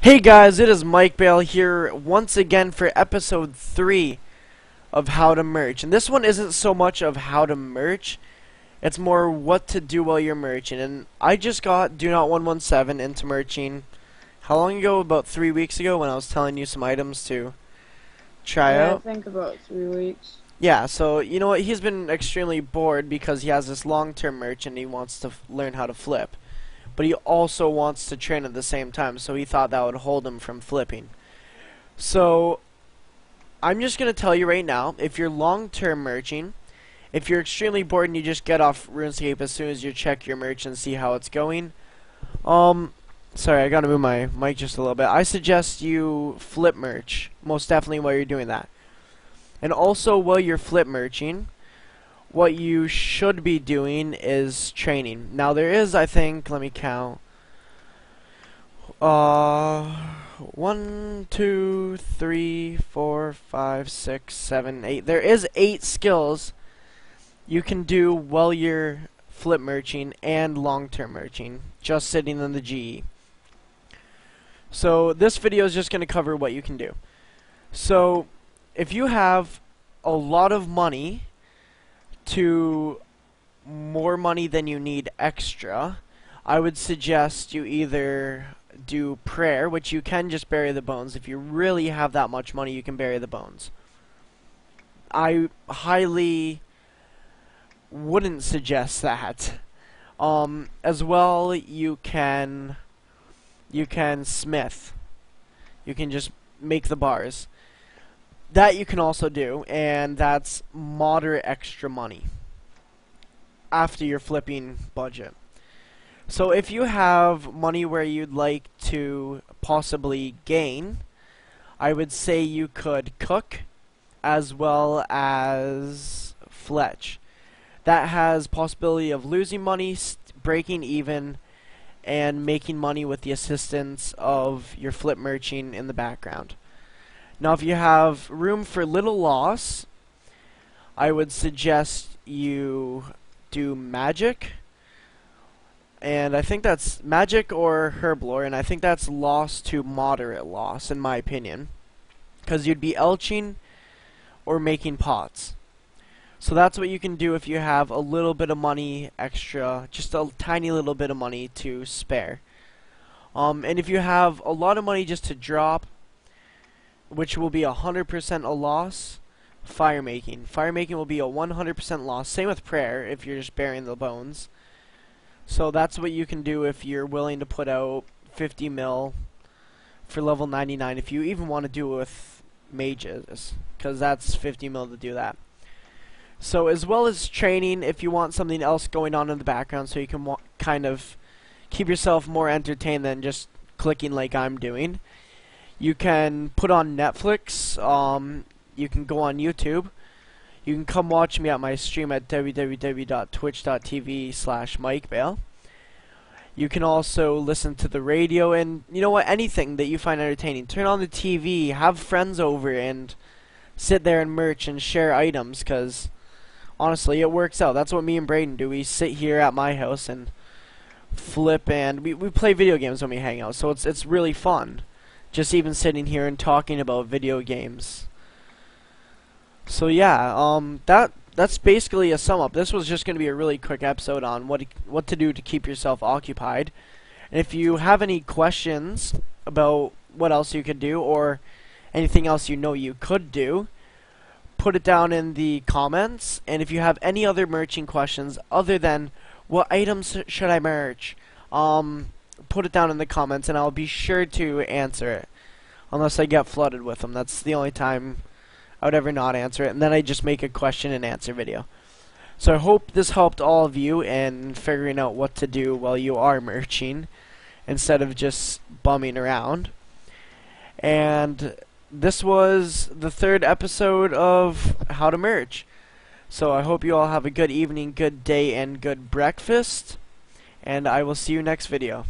Hey guys, it is MIKEBAIL here once again for episode 3 of How to Merch. And this one isn't so much of how to merch, it's more what to do while you're merching. And I just got Do Not 117 into merching, how long ago? About 3 weeks ago when I was telling you some items to try out. I think about 3 weeks. Yeah, so you know what, he's been extremely bored because he has this long-term merch and he wants to learn how to flip. But he also wants to train at the same time, so he thought that would hold him from flipping. So, I'm just going to tell you right now, if you're long-term merching, if you're extremely bored and you just get off RuneScape as soon as you check your merch and see how it's going, sorry, I gotta move my mic just a little bit. I suggest you flip merch, most definitely while you're doing that. And also, while you're flip merching, what you should be doing is training. Now there is, I think, let me count. 1, 2, 3, 4, 5, 6, 7, 8. There is 8 skills you can do while you're flip merching and long-term merching, just sitting in the GE. So this video is just going to cover what you can do. So if you have a lot of money to more money than you need extra, I would suggest you either do prayer, which you can just bury the bones. If you really have that much money, you can bury the bones. I highly wouldn't suggest that. As well, you can smith. You can just make the bars. That you can also do, and that's moderate extra money after your flipping budget. So if you have money where you'd like to possibly gain, I would say you could cook as well as fletch. That has possibility of losing money, breaking even, and making money with the assistance of your flip merching in the background. Now, if you have room for little loss, I would suggest you do magic, and I think that's magic or herblore, and I think that's loss to moderate loss, in my opinion, because you'd be elching or making pots. So that's what you can do if you have a little bit of money extra, just a tiny little bit of money to spare. And if you have a lot of money just to drop, which will be 100% a loss, fire making. Fire making will be a 100% loss. Same with prayer if you're just burying the bones. So that's what you can do if you're willing to put out 50 mil for level 99. If you even want to do it with mages, because that's 50 mil to do that. So as well as training, if you want something else going on in the background so you can kind of keep yourself more entertained than just clicking like I'm doing, you can put on Netflix, you can go on YouTube, you can come watch me at my stream at www.twitch.tv/MIKEBAIL. You can also listen to the radio, and you know what, anything that you find entertaining. Turn on the TV, have friends over, and sit there and merch and share items, because honestly, it works out. That's what me and Braden do. We sit here at my house and flip, and we play video games when we hang out, so it's really fun. Just even sitting here and talking about video games. So yeah, that's basically a sum up. This was just going to be a really quick episode on what to do to keep yourself occupied. And if you have any questions about what else you could do or anything else you know you could do, put it down in the comments. And if you have any other merching questions other than what items should I merch, put it down in the comments and I'll be sure to answer it, unless I get flooded with them. That's the only time I would ever not answer it, and then I just make a question and answer video. So I hope this helped all of you in figuring out what to do while you are merching instead of just bumming around. And this was the 3rd episode of How to Merch. So I hope you all have a good evening, good day, and good breakfast. And I will see you next video.